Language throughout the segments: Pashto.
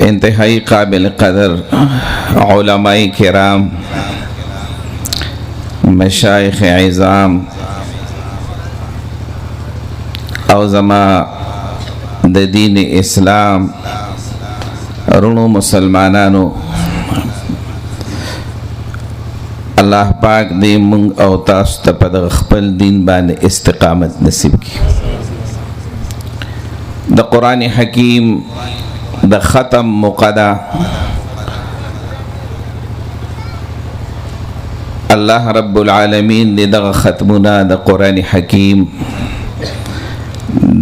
انتہائی قابل قدر علماء کرام، مشایخ عظام او زما د دین اسلام رونو مسلمانانو، الله پاک دې مونږ او تاسو ته په دغه خپل دین باندې استقامت نصیب کړي. د قرآن حکیم د ختم مقدا الله رب العالمین دې دغه ختمونه د قرآن حکیم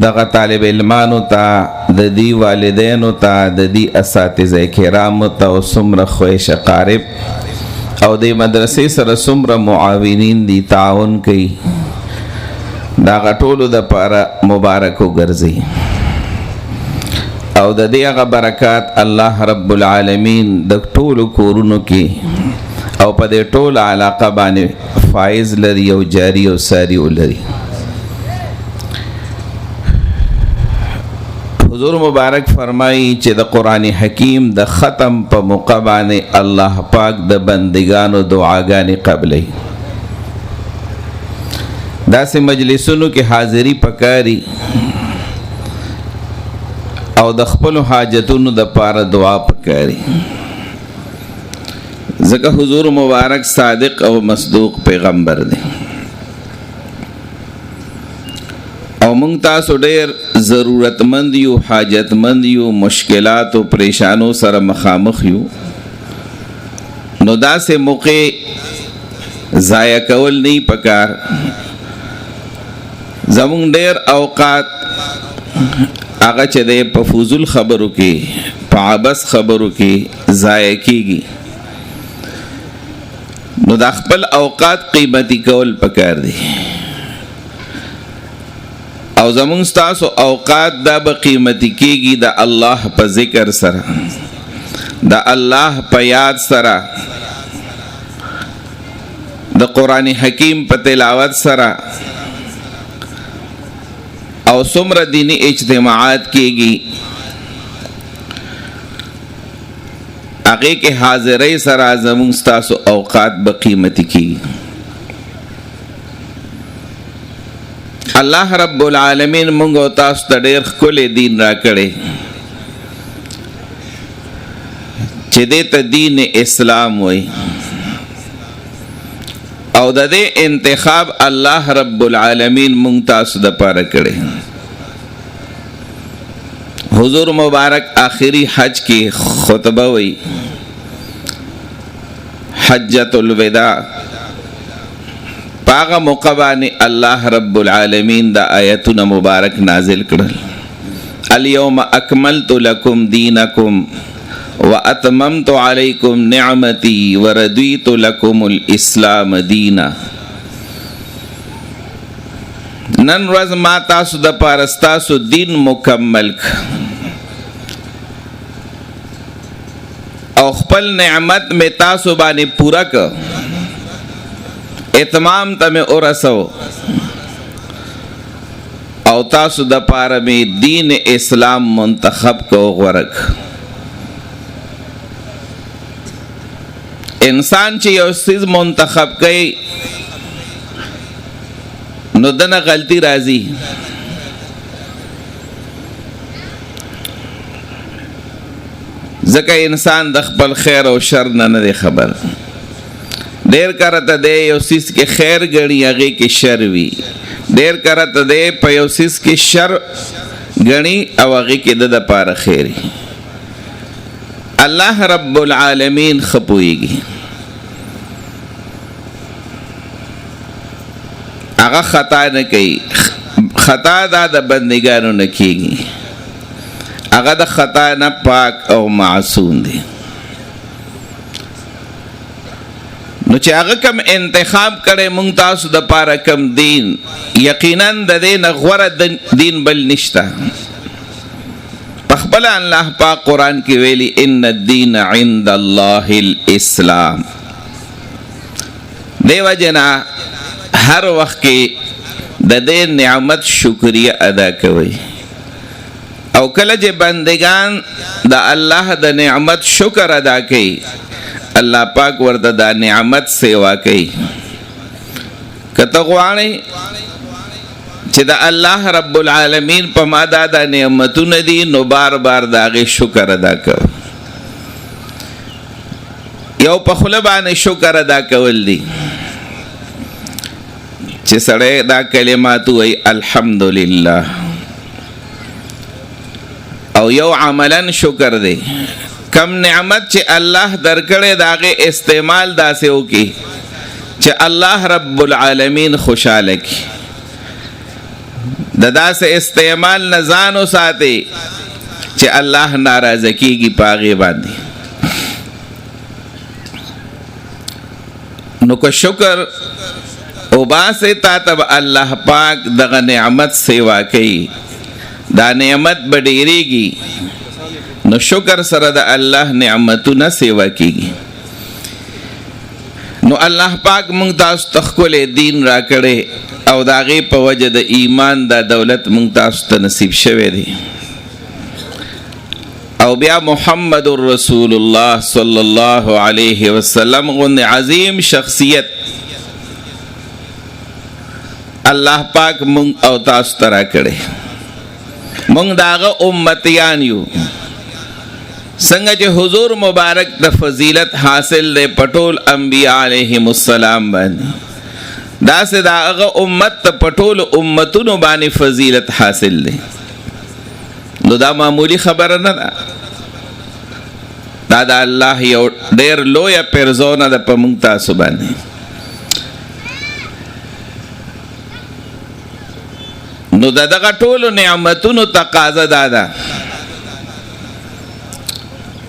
دغه طالب علمانو ته، د دې والدینو ته، د دې اساتذه کرامو ته او څومره خویش اقارب او د مدرسې سره څومره معاونین دي تعاون کوي، دا ټولو د پاره مبارک وګرځي او د دې هغه برکات الله رب العالمین د ټولو کورونو کې او په دې ټول علاقه باندې فائز لري او جاری او ساری ولري. حضور مبارک فرمایي چې د قرآن حکیم د ختم په موقع باندې الله پاک د بندگانو دعاګانې قبلوي. داسې مجلسونو کې حاضری پکاري او د خپل حاجتونو د پاره دعا پکاري، ځکه حضور مبارک صادق او مصدوق پیغمبر دی او مونږ تاسو ډېر ضرورتمند یو، حاجتمند یو، مشکلات او پریشانو سره مخامخ یو. نو داسې موقع ضایع کول نه پکار. زمونږ ډېر اوقات هغه چې د په فضول خبرو کې، په عبث خبرو کې ضایع کیږي. نو د خپل اوقات قیمتي کول پکار دي او زمونږ ستاسو اوقات دا به قیمتي کیږي د الله په ذکر سره، د الله په یاد سره، د قرآن حکیم په تلاوت سره او څومره دینی اجتماعات کېږي هغې کې حاضرۍ سره زموږ ستاسو اوقات به قیمتي کېږي. الله رب العالمین موږ او تاسو ته ډېر ښکلی دین راکړی چې دې ته دین اسلام وایي او د دې انتخاب الله رب العالمین مونږ تاسو د پاره کړی. حضور مبارک آخری حج کې خطبه وی، حجۃ الوداع، پاغه موقع باندې الله رب العالمین د آیتونه مبارک نازل کړل. الیوم اکملت لکم دینکم واتممت علیکم نعمتی وردیت لکم الاسلام دینا. نن ورځ ما تاسو د پاره ستاسو دین مکمل او خپل نعمت می تاسو باندې پورا ک، اتمام ته می ورسو او تاسو د پاره می دین اسلام منتخب کو غورک. انسان چې یو څیز منتخب کوي نو دنه غلطی راځي، ځکه انسان د خپل خیر او شر نه دی خبر. ډېر کرته دی یو څیز کې خیر ګڼي هغې کې شر وي، ډېر کرته دی په یو څیز کې شر ګڼي او هغې کې د دپاره خیر وي. الله رب العالمین ښه پوهېږي، هغه خطا نه کوي. خطا دا د بندګانو نه کېږي، هغه د خطا نه پاک او معصوم دی. نو چې هغه کم انتخاب کړی مونږ تاسو د پاره کم دین، یقینا د دې نه غوره دین بل نشته. پخپل الله پاک قرآن کې ویلي ان الدین عند الله الاسلام. دیو جنا هر وخت کې د دې نعمت شکریه ادا کوي او کله چې بندگان د الله د نعمت شکر ادا کوي الله پاک ورته د نعمت سیوا کوي. کته غواړي چې د الله رب العالمین په ما دا د نعمتونه دي نو بار بار د هغې شکر ادا کوه. یو په خوله باندې شکر ادا کول دي چې سړی دا کلمات وایي الحمدلله، او یو عملا شکر دی کم نعمت چې الله درکړی د هغې استعمال داسې وکړي چې الله رب العالمین خوشحاله کړي. د داسې استعمال نه ځان وساتئ چې الله ناراضه کېږي په هغې باندې. نو که شکر وباسئ تا ته به الله پاک دغه نعمت سیوا کوي، دا نعمت به ډېرېږي. نو شکر سره د الله نعمتونه سیوا کېږي. نو الله پاک مونږ تاسو ته ښکلی دین راکړی او د هغې په وجه د ایمان دا دولت مونږ تاسو ته نصیب شوی دی. او بیا محمد رسول الله صلی الله علیه وسلم غوندې عظیم شخصیت الله پاک مونږ او تاسو ته راکړی. مونږ د هغه امتیان یو. څنګه چې حضور مبارک د فضیلت حاصل دی په ټول انبیاء علیهم السلام باندې، داسې د هغه امت ته په ټولو امتونو باندې فضیلت حاصل دی. نو دا معمولی خبره نه ده، دا د الله یو ډېر لویه پیرزونه ده په موږ تاسو باندې. نو د دغه ټولو نعمتونو تقاضا دا ده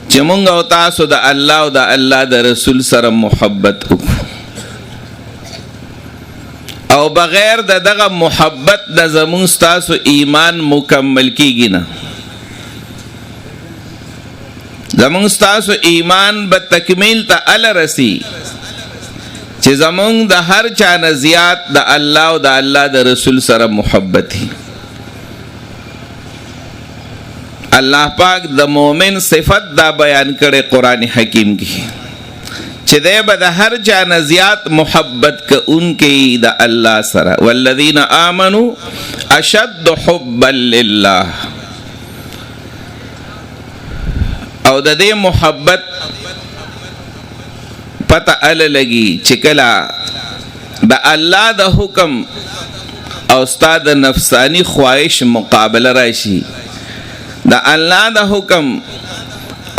چې مونږ او تاسو د الله او د الله د رسول سره محبت وکړو، او بغیر د دغه محبت د زمونږ ستاسو ایمان مکمل کیږي نه. زمونږ ستاسو ایمان به تکمیل ته اله رسی چې زمونږ د هر چا نه زیات د الله او د الله د رسول سره محبت وي. الله پاک د مؤمن صفت دا بیان کړي قرآن حکیم کې چې دی به د هر چا نه زیات محبت کوونکی د الله سره. والذین آمنوا اشد حبا لله. او د دې محبت پته اله لګي چې کله د الله د حکم او ستا د نفسانی خواهش مقابله راشي، د الله د حکم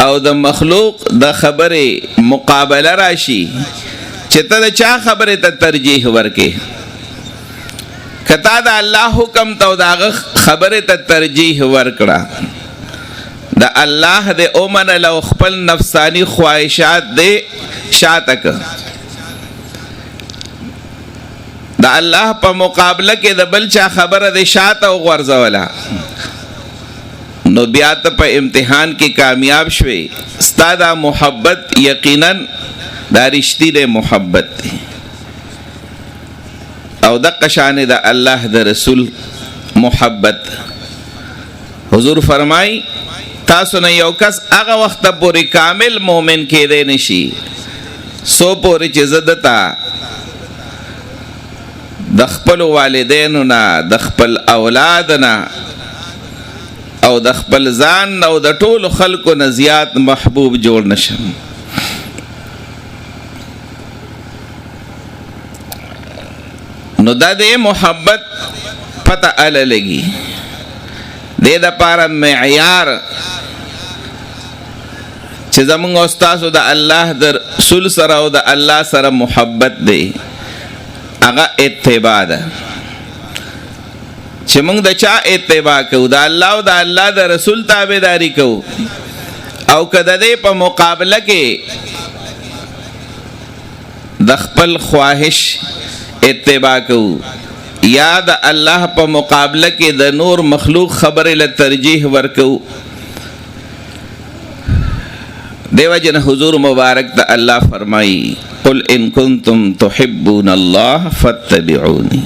او د مخلوق د خبرې مقابله راشي، چې ته د چا خبرې ته ترجیح ورکې. که تا د الله حکم ته او د هغه خبرې ته ترجیح ورکړه، د الله د اومنل او خپل نفسانی خواهشات دې شاته که، د الله په مقابله کې د بل چا خبره دې شاته وغورځوله، نو بیا ته په امتحان کې کامیاب شوي. ستا دا محبت یقینا دا رښتینی محبت دی. او دقه شانې د الله د رسول محبت. حضور فرمای تاسو نه یو کس هغه وخته پورې کامل مؤمن کېدی نشي څو پورې چې زه دته د خپلو والدینو نه، د خپل اولاد نه او د خپل ځان او د ټولو خلکو نه زیات محبوب جوړ نشم. نو دا د محبت پته اله لګي. دې دپاره معیار چې زمونږ او ستاسو د الله د رسول سره او د الله سره محبت دی، هغه اتباع ده. چې موږ د چا اتباع کوو؟ د الله او د الله د رسول تابعداري کوو. او که د دې په مقابله کې د خپل خواهش اتباع کوو یا د الله په مقابله کې د نور مخلوق خبرې له ترجیح ورکوو، دیو جن حضور مبارک د الله فرمایي قل ان کنتم تحبون الله فاتبعوني.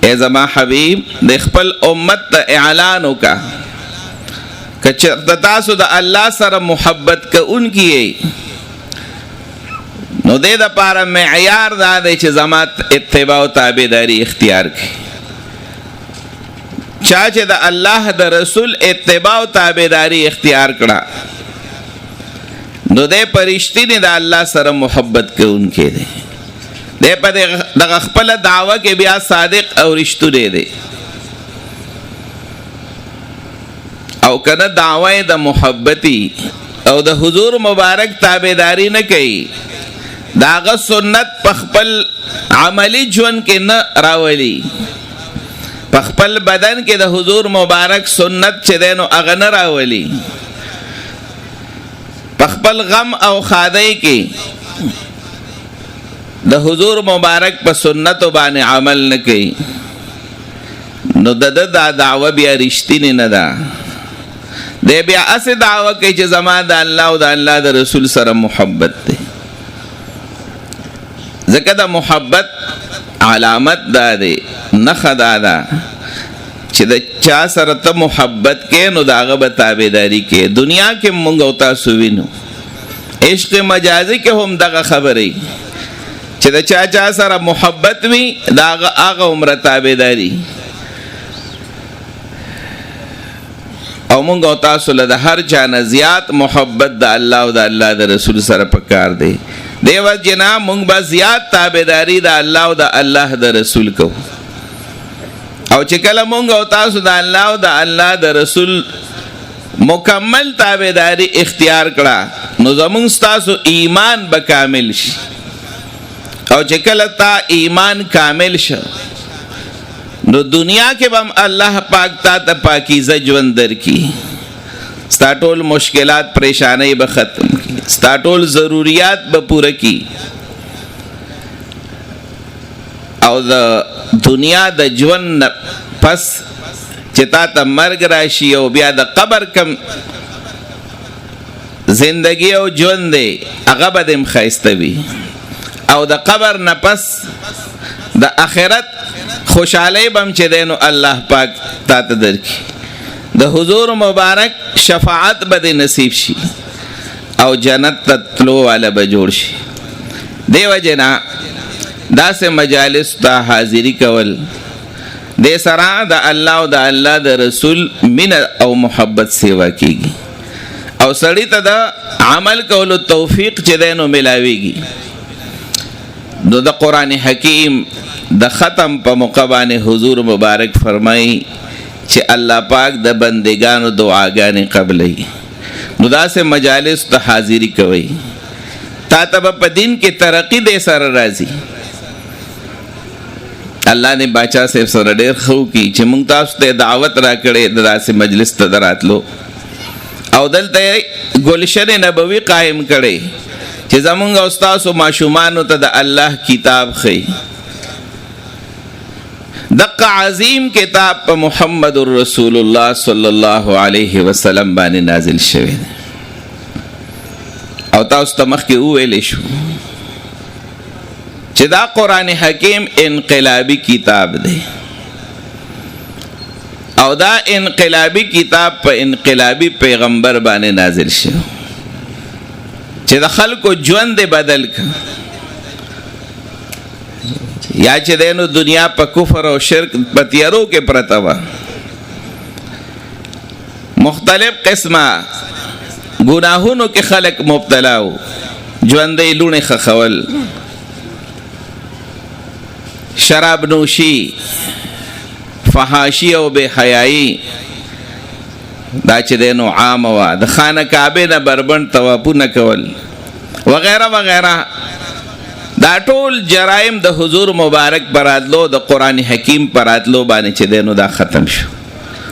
اے زما حبیب د خپل امت ته اعلان وکا که چېرته تاسو د الله سره محبت کوونکي یئ نو دې دپاره معیار دا دی چې زما اتباع او تابعداري اختیار کړي. چا چې د الله د رسول اتباع او تابعداري اختیار کړه نو دې په رښتینې د الله سره محبت کوونکی دی. دې په دغه خپله دعوه کې بیا صادق او رښتونی دی. او کنه دعوه د محبتي او د حضور مبارک تابعداري نه کوي داغه سنت په خپل عملی ژوند کې نه راولي، په خپل بدن کې د حضور مبارک سنت چې دی نو هغه نه راولي، په خپل غم او ښادۍ کې د حضور مبارک په سنتو باندې عمل نه کوي نو د دا دعوه بیا رښتینې نه ده. دی بیا اسې دعوه کوي چې زما د الله او د الله د رسول سره محبت دی. ځکه د محبت علامت دا دی، نښه دا ده چې د چا سره ته محبت کې نو د هغه به تابعداري کې. دنیا کې مونږ او تاسو وینو، عشق مجازي کې هم دغه خبرې چې د چا سره محبت وي د هغه عمره تابعداري. او مونږ او تاسو له د هر چا نه زیات محبت د الله او د الله د رسول سره پکار دی. دیو جنا مونږ به زیات تابعداري د الله او د الله د رسول کو. او چې کله مونږ او تاسو د الله او د الله د رسول مکمل تابعداري اختیار کړه نو زمونږ تاسو ایمان به کامل شي. او چې کله تا ایمان کامل شو نو دنیا کې به هم الله پاک تا ته پاکیزه ژوند درکړي. ستا ټول مشکلات پریشانی به ختم کړي، ستا ټول ضروریات به پوره کړي. او د دنیا د ژوند پس چې تا ته مرګ راشي او بیا د قبر کم زندگی او ژوند دی هغه به دې ښایسته وي. او د قبر نه پس د آخرت خوشحالی بم چې دی نو الله پاک تا ته درکړي. د حضور مبارک شفاعت به دې نصیب شي او جنت ته تلو والا به جوړ شي. دی وجې نه داسې مجالس ته حاضري کول دې سره د الله او د الله د رسول مینه او محبت سیوا کیږي او سړی ته د عمل کولو توفیق چې دی نو ملاویږي. نو د قرآن حکیم د ختم په موقع باندې حضور مبارک فرمایي چې الله پاک د بندگانو دعاګانې قبلوي. نو داسې مجالس ته حاضري کوي تا ته به په دین کې ترقي دې سره راځي. الله دې باچا صاحب سره ډېر ښه وکړي چې موږ تاسو ته دعوت راکړې د داسې مجلس ته د راتلو او دلته ګلشن نبوي قایم کړی چې زمونږ او ستاسو ماشومانو ته د الله کتاب ښیي. دقه عظیم کتاب په محمد رسول الله صلی الله علیه وسلم باندې نازل شوی دی. او تاسو ته مخکې وویلی شو چې دا قرآن حکیم انقلابی کتاب دی او دا انقلابی کتاب په انقلابی پیغمبر باندې نازل شو چې د خلکو ژوند بدل کړ. یا چې دینو دنیا په کفر او شرک په تیارو کې پرته وه، مختلف قسمه ګناهونو کې خلک مبتلا وو، ژوندۍ لوڼې خښول، شراب نوشي، فحاشي او بے حیايي دا چې دینو عام وه. د خانه کعبې نه بربند طوافونه کول وغیره وغیره. دا ټول جرایم د حضور مبارک براتلو د قرآن حکیم براتلو باندې چې دی نو دا ختم شو.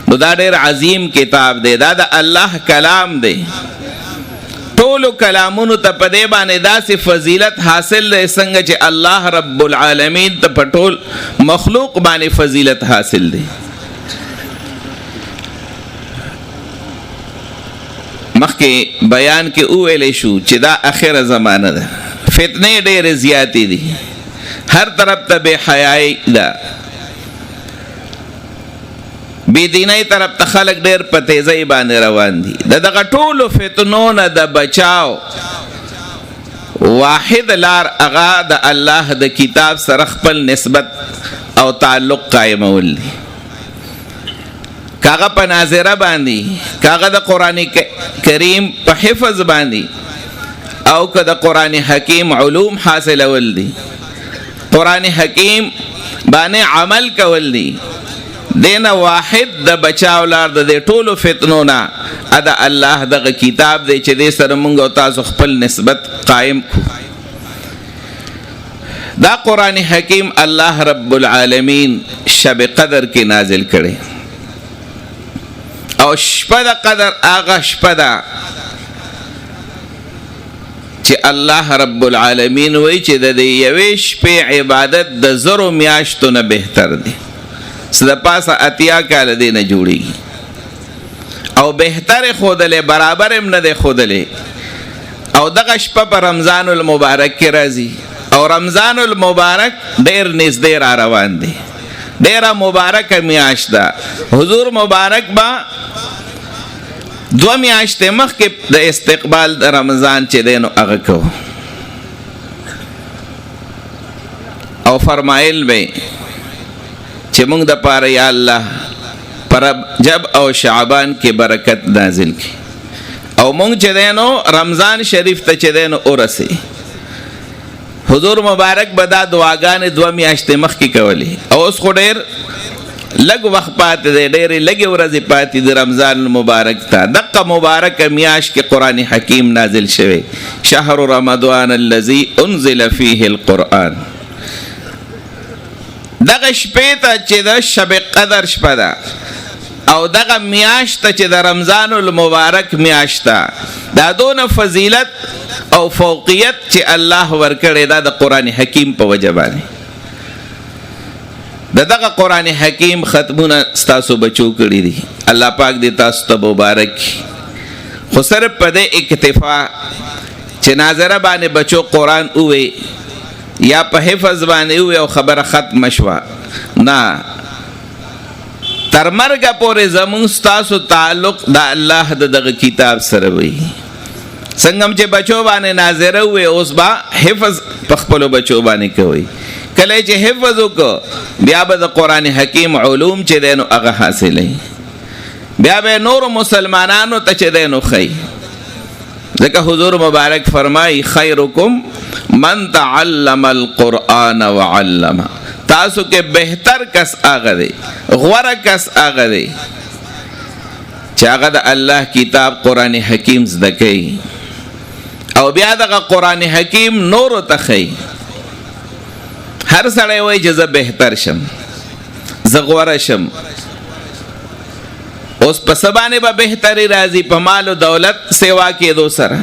نو دا ډېر عظیم کتاب دی، دا د الله کلام دی. ټولو کلامونو ته په دې باندې داسې فضیلت حاصل دی څنګه چې الله رب العالمین ته په ټول مخلوق باندې فضیلت حاصل دی. مخکې بیان کې وویلی شو چې دا اخره زمانه ده، فتنې ډېرې زیاتې دي، هر طرف ته بے حیايي ده. بی دینی طرف ته خلق ډیر په تیزی باندې روان دي. د دغه ټولو فتنو نه د بچاو واحد لار هغه د الله د کتاب سره خپل نسبت او تعلق قائمول دي. کاغه په ناظره باندې، کاغه د قران کریم په حفظ باندې، او که د قران حکیم علوم حاصلول دي، قران حکیم باندې عمل کول دي. دینه واحد د بچاو لار د ټولو فتنو نه ادا الله دغه کتاب دی چې دې سره مونږ او تاسو خپل نسبت قائم کو. دا قران حکیم الله رب العالمین شب قدر کې نازل کړي، او شپه د قدر هغه شپه ده چې الله رب العالمین وایي چې د یوې شپې عبادت د زرو میاشتو نه بهتر دی. د پاسه اتیا کال دی نه جوړیږي، او بهتر خودلې برابر هم نه دی خودلې. او دغه شپه په رمضان المبارک کې راځي، او رمضان المبارک ډیر نږدې را روان دی، ډیره مبارکه میاشت ده. حضور مبارک با 2 میاشتې مخکې د استقبال د رمضان چې دی نو هغه کو، او فرمایل به چې موږ د پاره یا الله پر رجب او شعبان کې برکت نازل کړي، او موږ چې دینو رمضان شریف ته چې دینو ورسي. حضور مبارک به دا دعاګانې 2 میاشتې مخکې کولې، او اوس خو ډېر لږ وخت پاتې دی، ډېرې لږې ورځې پاتې د رمضان المبارک ته. دقه مبارکه میاشت کې قرآن حکیم نازل شوی، شهر رمضان الذي انزل فيه القرآن. دغه شپې ته چې د شب قدر شپه ده، او دغه میاشت ته چې د رمضان المبارک میاشت ده، دا دونه فضیلت او فوقیت چې الله ورکړی دا د قرآن حکیم په وجه باندې. دغه قرآن حکیم ختمونه ستاسو بچو کړي دي، الله پاک دې تاسو ته مبارک. خو صرف په دې اکتفا چې ناظره باندې بچو قرآن اوې یا په حفظ باندې وي او خبره ختم شوه، نه، تر مرګه پورې زمونږ ستاسو تعلق د الله دغه کتاب سره وي. څنګه چې بچو باندې ناظره وي، اوس با حفظ په خپلو بچو باندې کوي. کله چې حفظ وکړو بیا به د قرآن حکیم علوم چې دی نو هغه حاصلوي، بیا به نورو مسلمانانو ته چې دی نو ښیي. ځکه حضور مبارک فرمایي خیرکم من تعلم القرآن وعلمه. تاسو کې بهتر کس هغه دی، غوره کس هغه دی چې هغه د الله کتاب قرآن حکیم زده کوي، او بیا دغه قرآن حکیم نورو ته ښیي. هر سړی وایي چې زه بهتر شم، زه غوره شم. اوس په څه باندې به بهتري راځي؟ په مال او دولت سیوا کېدو سره،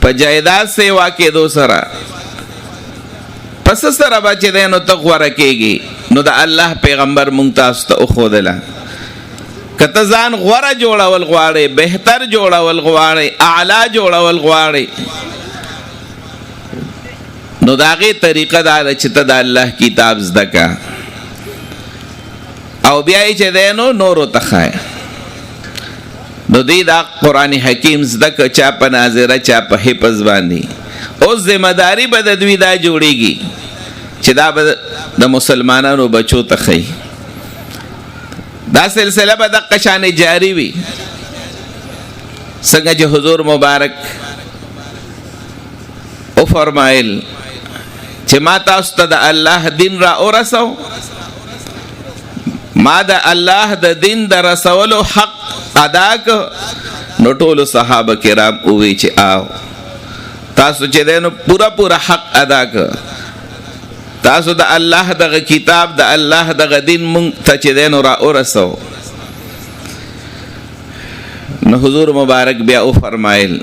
په جایداد سیوا کېدو سره. پس سره به چې دی نو ته غوره کېږي. نو د الله پیغمبر مونږ تاسو ته وښودله، که ته ځان غوره جوړول غواړې، بهتر جوړول غواړې، اعلی جوړول غواړې، نو د هغې طریقه دا ده چې ته د الله کتاب زده که، او بیا یې چې دی نو نورو ته ښایه. نو دوی دا قرآن حکیم زده که، چا په ناظره چا په حفظ باندې. اوس ذمہ داری به د دوی دا جوړیږي چې دا به د مسلمانانو بچو ته ښیي. دا سلسله به دقه شانې جاری وي، څنګه چې حضور مبارک وفرمایل چې ما تاسو ته د الله دین را ورسو، ما د الله د دین د رسولو حق ادا که. نو ټولو صحابه کرام ووی چې آو تاسو چې دی نو پوره حق ادا که، تاسو د الله دغه کتاب د الله دغه دین مونږ ته چې دی نو را ورسو. نو حضور مبارک بیا وفرمایل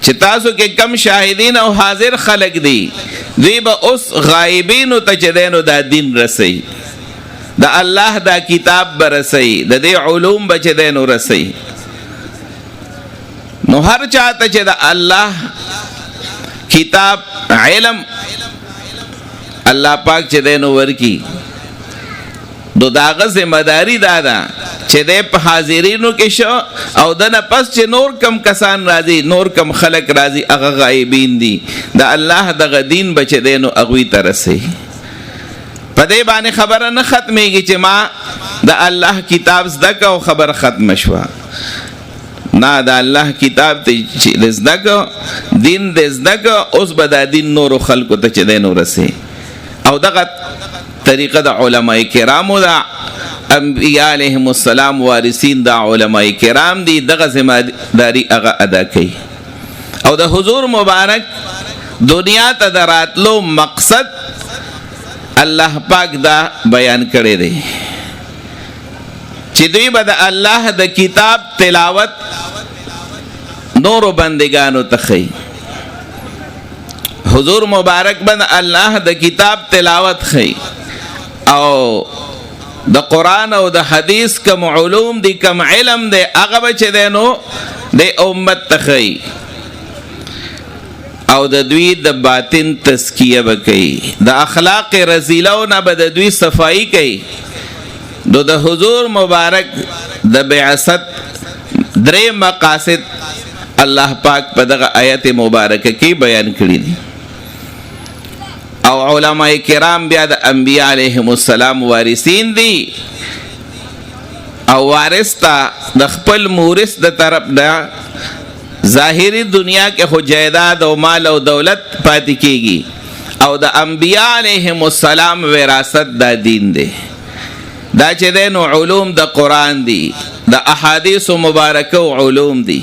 چې تاسو کې کم شاهدین او حاضر خلق دي، دوی به اوس غایبینو ته چې دی نو دا دین رسي، د الله دا کتاب برسي، د دې علوم به چې دی نو رسي. نو هر چاته چې د الله کتاب علم الله پاک چې دی نو ورکی، نو د هغه ذمہداري دا ده چې دی په حاضرینو کې شو او دنه پس چې نور کم کسان راځي نور کم خلق راځي هغه غایبین دي د الله دغه دین به چې دی نو هغوی ته رسي. په دې باندې خبره نه ختمېږي چې ما د الله کتاب زده که او خبره ختمه شوه. نه، د الله کتاب ته چې زده که دین دې زده که اوس به دا دین نورو خلکو ته چې دی نو رسي. او دغه طریقه د علماء کرامو دا انبیاء علیهم السلام وارثین دا علماء کرام دی دغه ذمہداری هغه ادا کوي. او د حضور مبارک دنیا ته د راتلو مقصد الله پاک دا بیان کړی دی چې دوی به د الله د کتاب تلاوت نورو بندگانو ته ښیي. حضور مبارک بند الله د کتاب تلاوت ښیي او د قرآن او د حدیث کم علوم دی کم علم دی هغه به چې دی نو د امت ته ښیي او د دوی د باطن تزکیه به کوي، د اخلاق رذیلو نه به د دوی صفائی کوي. نو د حضور مبارک د بعثت درې مقاصد الله پاک په دغه آیت مبارکه کې بیان کړي دي. او علماء کرام بیا د انبیاء علیهم السلام وارثین دي او وارث ته د خپل مورث د طرف نه ظاهری دنیا کې خو جایداد او مال او دولت پاتې کیږي او د انبیاء علیهم السلام وراثت دا دین دی. دا چې دی نو علوم د قرآن دي، د احادیث مبارکه او علوم دي.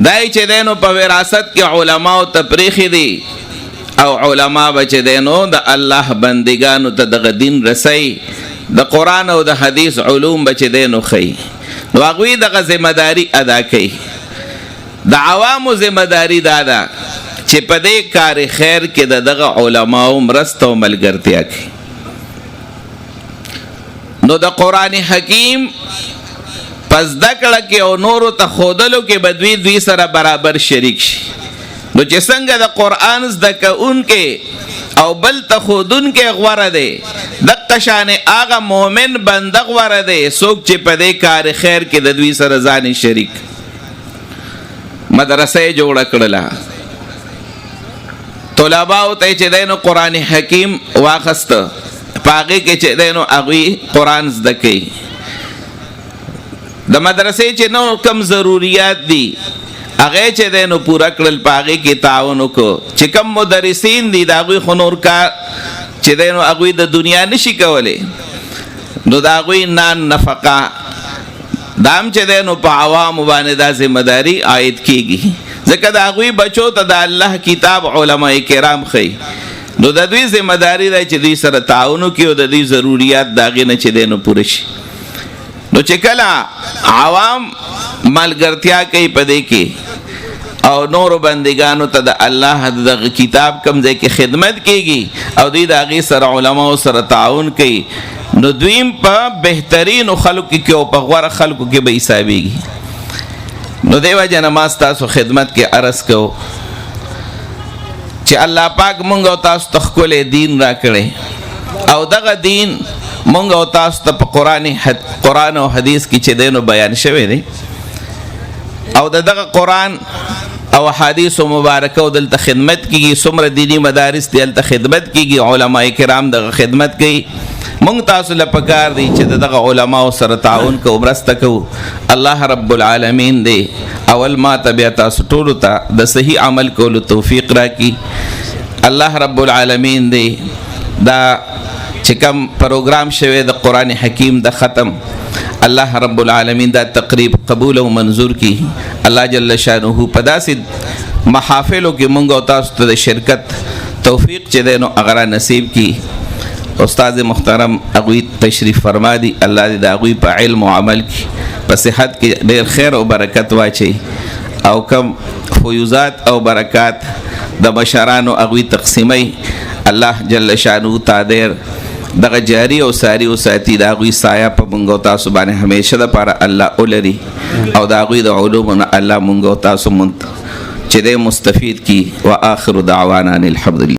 دای چې دی نو په وراثت کې علما او تفریخ دي او علما به چې دی نو د الله بندگانو ته دغه دین رسي، د قرآن او د حدیث علوم به چې دی نو ښیي. نو هغوی دغه ذمہداري ادا کوي. د عوامو ذمہداري دا ده چې په دې کار خیر کې د دغه علماو مرسته او ملګرتیا کوي. نو د قرآن حکیم پس زده کړه کې او نورو ته ښودلو کې به دوی سره برابر شریک شي. نو چې څنګه د قرآن زده کوونکې او بل ته ښودونکی غوره دی، دقه شانې هغه مؤمن بنده غوره دی څوک چې په دې کار خیر کې د دوی سره ځان شریک. مدرسه یې جوړه کړله، طلباو ته چې دی نو قرآن حکیم واخسته، په هغې کې چې دی نو هغوی قرآن زده کوي. د مدرسې چې نو کم ضروریات دي هغه چې دی نو پوره کړل، په هغې کې تعاون وکړو. چې کم مدرسین دي د هغوی خو نور کار چې دی نو هغوی د دنیا نشي کولی، نو د هغوی نان نفقه دا هم چې دی نو په عوامو باندې دا ذمہداري عاید کیږي، ځکه د هغوی بچو ته د الله کتاب علماء کرام ښیي. نو د دوی ذمہداري ده چې دوی سره تعاون وکړي او د دوی ضروریات د هغې نه چې دی نو پوره شي. نو چې کله عوام ملګرتیا کوي په دې کې او نورو بندگانو ته د الله دغه کتاب کم ځای کې خدمت کیږي او دوی د هغې سره علماو سره تعاون کوي، نو دویم په بهترینو خلکو کې او په غوره خلکو کې به حسابېږي. نو دی وجه نه ما ستاسو خدمت کې عرض کوو چې الله پاک مونږ او تاسو ته ښکلی دین را کړی او دغه دین مونږ او تاسو ته په قرآن او حدیث کې چې دی نو بیان شوی دی او دغه قرآن او حدیث مبارکه او دلته خدمت کیږي. څومره دینی مدارس دی هلته خدمت کیږي، علماء کرام دغه خدمت کوي. مونږ تاسو له پکار دی چې دغه علماو سره تعاون کوو، مرسته کوو. الله رب العالمین دی اول ما ته بیا تاسو ټولو ته د صحیح عمل کولو توفیق راکړي. الله رب العالمین دی دا چې کوم پروګرام شوی د قرآن حکیم د ختم، الله رب العالمین دا تقریب قبول او منظور کی. الله جل شانه په داسې محافلو کې مونږ او تاسو ته د شرکت توفیق چې دی نو هغه نصیب کی. استاد محترم هغوی تشریف فرما دي، الله دې د هغوی په علم او عمل کې په صحت کې ډېر خیر او برکت واچي او کم فیوزات او برکات د مشرانو هغوی تقسیمي. الله جل شانه تعالی دغه جاری او ساری او ساتي د هغوی سایه په مونږ او تاسو باندې همیشه دپاره الله ولري او د هغوی د علومو نه الله مونږ او تاسو چې دی مستفید کی. و آخر دعوانا الحمدلله.